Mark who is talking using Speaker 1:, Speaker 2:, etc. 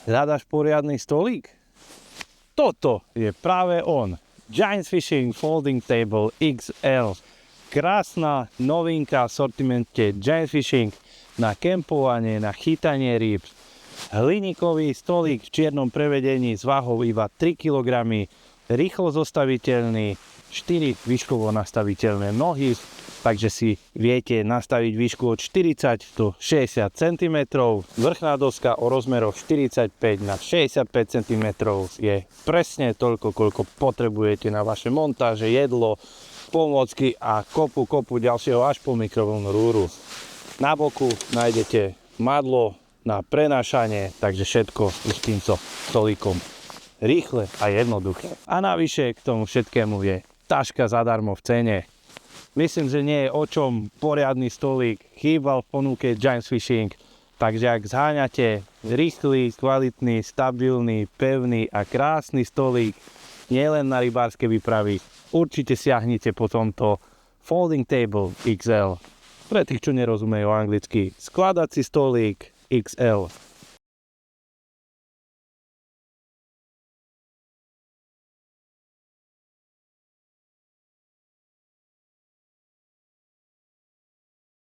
Speaker 1: Hľadaš poriadny stolík? Toto je práve on. Giant Fishing Folding Table XL. Krásna novinka v sortimente Giant Fishing na kempovanie, na chytanie rýb. Hliníkový stolík v čiernom prevedení s váhou iba 3 kg, rýchlo zostaviteľný, 4 výškovo nastaviteľné nohy, takže si viete nastaviť výšku od 40 do 60 cm. Vrchná doska o rozmeroch 45 na 65 cm je presne toľko, koľko potrebujete na vaše montáže, jedlo, pomôcky a kopu ďalšieho až po mikrovlnnú rúru. Na boku nájdete madlo na prenášanie, takže všetko s týmto stolíkom rýchle a jednoduché. A navyše k tomu všetkému je taška zadarmo v cene. Myslím, že nie je o čom poriadny stolík chýbal v ponuke Giant Fishing, takže ak zháňate rýchly, kvalitný, stabilný, pevný a krásny stolík nielen na rybárske výpravy, určite siahnite po tomto Folding Table XL. Pre tých, čo nerozumejú anglicky, skladací stolík XL.